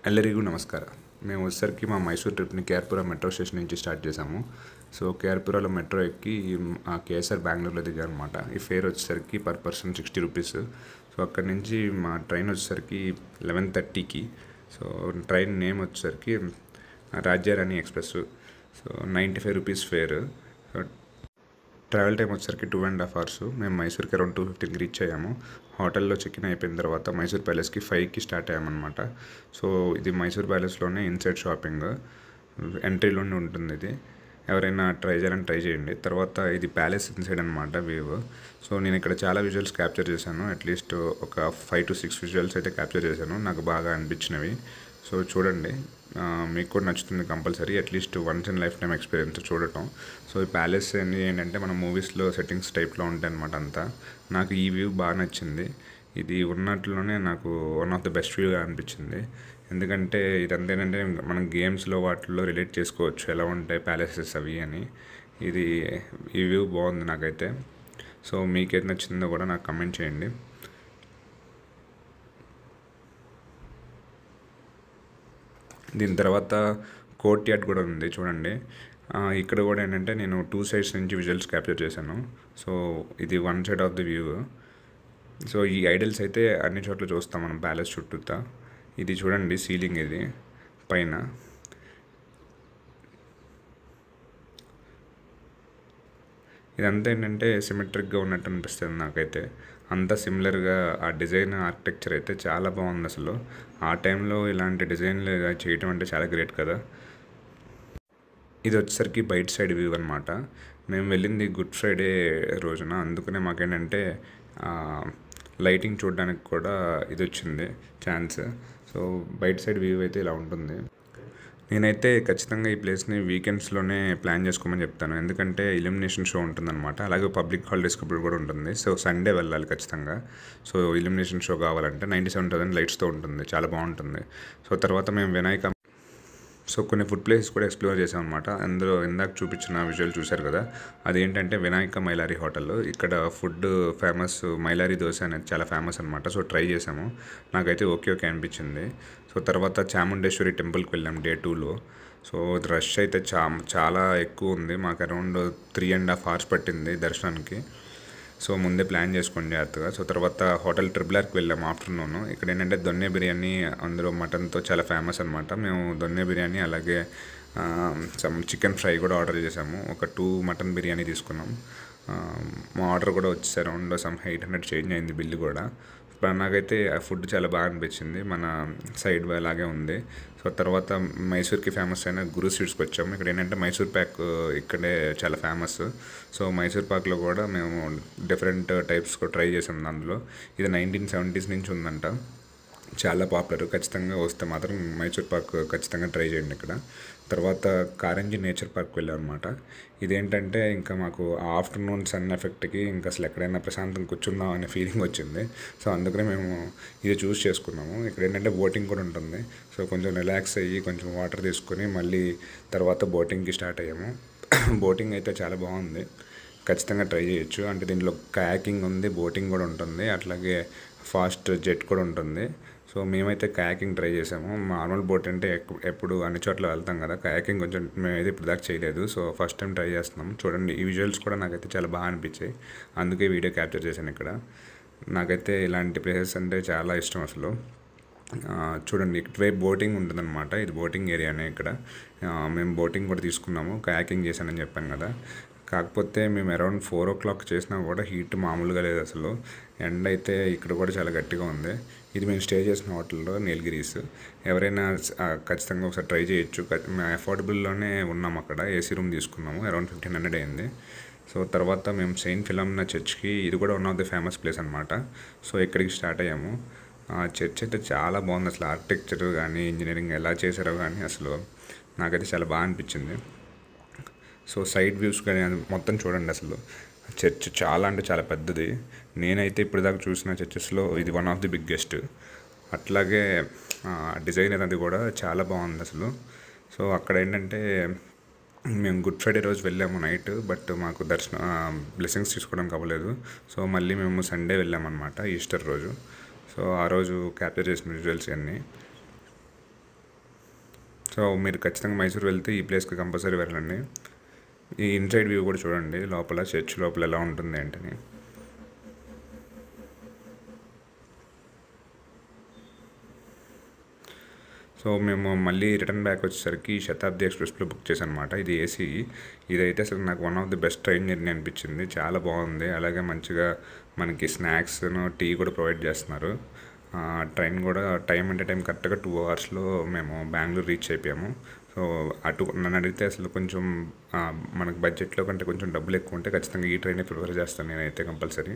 ಎಲ್ಲರಿಗೂ ನಮಸ್ಕಾರ. మేము వచ్చేసరికి మా మైసూర్ ట్రిప్ని కేఆర్పుర మెట్రో స్టేషన్ నుంచి స్టార్ట్ చేసాము. సో కేఆర్పురలో మెట్రో ఎక్కి కేఎస్ఆర్ బెంగళూరులో దిగాం అనమాట. ఈ ఫేర్ వచ్చేసరికి పర్ పర్సన్ 60 రూపీస్. సో అక్కడి నుంచి మా ట్రైన్ వచ్చేసరికి 11:30కి. సో ట్రైన్ నేమ్ వచ్చేసరికి Rajyarani express. So 95 rupees fare. Travel time వచ్చేసరికి 2.5 అవర్స్. మేము మైసూర్కి అరౌండ్ 2:15కి రీచ్ అయ్యాము. హోటల్లో చెక్ ఇన్ అయిపోయిన తర్వాత మైసూర్ ప్యాలెస్కి 5కి స్టార్ట్ అయ్యామన్నమాట. సో ఇది మైసూర్ ప్యాలెస్లోనే ఇన్సైడ్ షాపింగ్ ఎంట్రీలోనే ఉంటుంది. ఇది ఎవరైనా ట్రై చేయాలని ట్రై చేయండి. తర్వాత ఇది ప్యాలెస్ ఇన్సైడ్ అనమాట వ్యూ. సో నేను ఇక్కడ చాలా విజువల్స్ క్యాప్చర్ చేశాను. అట్లీస్ట్ ఒక 5 to 6 విజువల్స్ అయితే క్యాప్చర్ చేశాను, నాకు బాగా అనిపించినవి. సో చూడండి, మీకు కూడా నచ్చుతుంది compulsory. At least once in life time experience చూడటం. సో ఈ ప్యాలెస్ ఏంటంటే మన మూవీస్లో సెట్టింగ్స్ టైప్లో ఉంటాయి అనమాట అంతా. నాకు ఈ వ్యూ బాగా నచ్చింది. ఇది ఉన్నట్లోనే నాకు వన్ ఆఫ్ ద బెస్ట్ వ్యూగా అనిపించింది. ఎందుకంటే ఇదంతా ఏంటంటే మనం గేమ్స్లో వాటిల్లో రిలేట్ చేసుకోవచ్చు ఎలా ఉంటాయి ప్యాలెసెస్ అవి అని. ఈ వ్యూ బాగుంది నాకైతే. సో మీకేది నచ్చిందో కూడా నాకు కమెంట్ చేయండి. దీని తర్వాత కోర్ట్ యార్డ్ కూడా ఉంది చూడండి. ఇక్కడ కూడా ఏంటంటే నేను 2 సైడ్స్ నుంచి విజువల్స్ క్యాప్చర్ చేశాను. సో ఇది one side of the view. So ఈ ఐడల్స్ అయితే అన్ని చోట్ల చూస్తాం మనం ప్యాలెస్ చుట్టూతా. ఇది చూడండి సీలింగ్, ఇది పైన. ఇదంతా ఏంటంటే సిమెట్రిక్గా ఉన్నట్టు అనిపిస్తుంది నాకైతే. అంతా సిమిలర్గా ఆ డిజైన్ ఆర్కిటెక్చర్ అయితే చాలా బాగుంది అసలు. ఆ టైంలో ఇలాంటి డిజైన్లు చేయటం అంటే చాలా గ్రేట్ కదా. ఇది వచ్చేసరికి బయట సైడ్ వ్యూ అనమాట. మేము వెళ్ళింది గుడ్ ఫ్రైడే రోజున, అందుకనే మాకేంటంటే లైటింగ్ చూడడానికి కూడా ఇది వచ్చింది ఛాన్స్. సో బయట సైడ్ వ్యూ అయితే ఇలా ఉంటుంది. నేనైతే ఖచ్చితంగా ఈ ప్లేస్ని వీకెండ్స్లోనే ప్లాన్ చేసుకోమని చెప్తాను. ఎందుకంటే ఇల్యూమినేషన్ షో ఉంటుందన్నమాట. అలాగే పబ్లిక్ హాలిడేస్కి ఇప్పుడు కూడా ఉంటుంది. సో సండే వెళ్ళాలి ఖచ్చితంగా. సో ఇల్యూమినేషన్ షో కావాలంటే 97,000 లైట్స్తో ఉంటుంది, చాలా బాగుంటుంది. సో తర్వాత మేము వినాయక కొన్ని ఫుడ్ ప్లేసెస్ కూడా ఎక్స్ప్లోర్ చేసాం అనమాట. అందులో ఇందాక చూపించిన విజువల్ చూశారు కదా, అదేంటంటే వినాయక మైలారి హోటల్. ఇక్కడ ఫుడ్ ఫేమస్, మైలారి దోశ అనేది చాలా ఫేమస్ అనమాట. సో ట్రై చేసాము, నాకైతే ఓకే అనిపించింది. సో తర్వాత చాముండేశ్వరి టెంపుల్కి వెళ్ళాం డే 2లో. సో రష్ అయితే చాలా ఎక్కువ ఉంది. మాకు అరౌండ్ 3.5 అవర్స్ పట్టింది దర్శనానికి. సో ముందే ప్లాన్ చేసుకోండి జాగ్రత్తగా. సో తర్వాత హోటల్ ట్రిపుల్ వెళ్ళాము ఆఫ్టర్నూన్. ఇక్కడ ఏంటంటే దొన్నె బిర్యానీ, అందులో మటన్తో చాలా ఫేమస్ అనమాట. మేము దొన్నె బిర్యానీ అలాగే చికెన్ ఫ్రై కూడా ఆర్డర్ చేసాము. ఒక 2 మటన్ బిర్యానీ తీసుకున్నాం. మా ఆర్డర్ కూడా వచ్చేసి అరౌండ్ 800 చేంజ్ అయింది బిల్లు కూడా. నాకైతే ఆ ఫుడ్ చాలా బాగా అనిపించింది, మన సైడ్ అలాగే ఉంది. సో తర్వాత మైసూర్కి ఫేమస్ అయిన గురు స్వీట్స్కి వచ్చాము. ఇక్కడ ఏంటంటే మైసూర్ ప్యాక్ ఇక్కడే చాలా ఫేమస్. సో మైసూర్ పాక్లో కూడా మేము డిఫరెంట్ టైప్స్ ట్రై చేసాం. అందులో ఇది 1970s నుంచి ఉందంట, చాలా పాపులర్. ఖచ్చితంగా వస్తే మాత్రం మైసూర్ పాక్ ఖచ్చితంగా ట్రై చేయండి ఇక్కడ. తర్వాత కారంజీ నేచర్ పార్క్ వెళ్ళాం అనమాట. ఇదేంటంటే ఇంకా మాకు ఆఫ్టర్నూన్ సన్ ఎఫెక్ట్కి ఇంకా అసలు ఎక్కడైనా ప్రశాంతంగా కూర్చుందాం అనే ఫీలింగ్ వచ్చింది. సో అందుకనే మేము ఇది చూస్ చేసుకున్నాము. ఇక్కడ ఏంటంటే బోటింగ్ కూడా ఉంటుంది. సో కొంచెం రిలాక్స్ అయ్యి కొంచెం వాటర్ తీసుకొని మళ్ళీ తర్వాత బోటింగ్కి స్టార్ట్ అయ్యాము. బోటింగ్ అయితే చాలా బాగుంది, ఖచ్చితంగా ట్రై చేయొచ్చు. అంటే దీంట్లో కయాకింగ్ ఉంది, బోటింగ్ కూడా ఉంటుంది, అట్లాగే ఫాస్ట్ జెట్ కూడా ఉంటుంది. సో మేమైతే కయాకింగ్ ట్రై చేసాము. నార్మల్ బోట్ అంటే ఎప్పుడు అన్ని చోట్ల వెళ్తాం కదా, కయాకింగ్ కొంచెం మేమైతే ఇప్పుడు దాకా చేయలేదు. సో ఫస్ట్ టైం ట్రై చేస్తున్నాం. చూడండి, ఈ విజువల్స్ కూడా నాకైతే చాలా బాగా అనిపించాయి, అందుకే వీడియో క్యాప్చర్ చేశాను ఇక్కడ. నాకైతే ఇలాంటి ప్లేసెస్ అంటే చాలా ఇష్టం అసలు. చూడండి, ఇటువైపు బోటింగ్ ఉంటుందన్నమాట. ఇది బోటింగ్ ఏరియానే ఇక్కడ. మేము బోటింగ్ కూడా తీసుకున్నాము, కయాకింగ్ చేశానని చెప్పాను కదా. కాకపోతే మేము అరౌండ్ 4 o'clock చేసినా కూడా హీట్ మామూలుగా లేదు అసలు. ఎండ అయితే ఇక్కడ కూడా చాలా గట్టిగా ఉంది. ఇది మేము స్టే చేసిన హోటల్లో నీలగిరీస్. ఎవరైనా ఖచ్చితంగా ఒకసారి ట్రై చేయొచ్చు. మేము అఫోర్డబుల్లోనే ఉన్నాం అక్కడ. ఏసీ రూమ్ తీసుకున్నాము, అరౌండ్ 1500 అయింది. సో తర్వాత మేము సెయింట్ ఫిలామినా చర్చ్కి, ఇది కూడా one of the famous place అనమాట. సో ఇక్కడికి స్టార్ట్ అయ్యాము. చర్చ్ అయితే చాలా బాగుంది అసలు. ఆర్కిటెక్చర్ కానీ ఇంజనీరింగ్ ఎలా చేశారో కానీ అసలు నాకైతే చాలా బాగా అనిపించింది. సో సైడ్ వ్యూస్ కానీ మొత్తం చూడండి అసలు. చర్చ్ చాలా అంటే చాలా పెద్దది. నేనైతే ఇప్పటిదాకా చూసిన చర్చెస్లో ఇది వన్ ఆఫ్ ది బిగ్గెస్ట్. అట్లాగే డిజైన్ అనేది కూడా చాలా బాగుంది అసలు. సో అక్కడ ఏంటంటే మేము గుడ్ ఫ్రైడే రోజు వెళ్ళాము నైట్, బట్ మాకు బ్లెస్సింగ్స్ తీసుకోవడానికి అవ్వలేదు. సో మళ్ళీ మేము సండే వెళ్ళామన్నమాట, ఈస్టర్ రోజు. సో ఆ రోజు క్యాప్చర్ చేసిన విజువల్స్ అన్నీ. సో మీరు ఖచ్చితంగా మైసూర్ వెళ్తే ఈ ప్లేస్కి కంపల్సరీ వెళ్ళండి. ఈ ఇన్సైడ్ వ్యూ కూడా చూడండి, లోపల చర్చ్ లోపల ఎలా ఉంటుంది ఏంటని. సో మేము మళ్ళీ రిటర్న్ బ్యాక్ వచ్చేసరికి శతాబ్ది ఎక్స్ప్రెస్లో బుక్ చేశాను అనమాట. ఇది ఏసీ. ఇదైతే అసలు నాకు one of the best train journey అనిపించింది. చాలా బాగుంది. అలాగే మంచిగా మనకి స్నాక్స్ను టీ కూడా ప్రొవైడ్ చేస్తున్నారు. ట్రైన్ కూడా టైం అంటే టైం కరెక్ట్గా 2 అవర్స్లో మేము బెంగళూరు రీచ్ అయిపోయాము. సో అటు నన్ను అడిగితే అసలు కొంచెం మనకు బడ్జెట్లో కంటే కొంచెం డబ్బులు ఎక్కువ ఉంటే ఖచ్చితంగా ఈ ట్రైనే ప్రిఫర్ చేస్తాను నేనైతే కంపల్సరీ.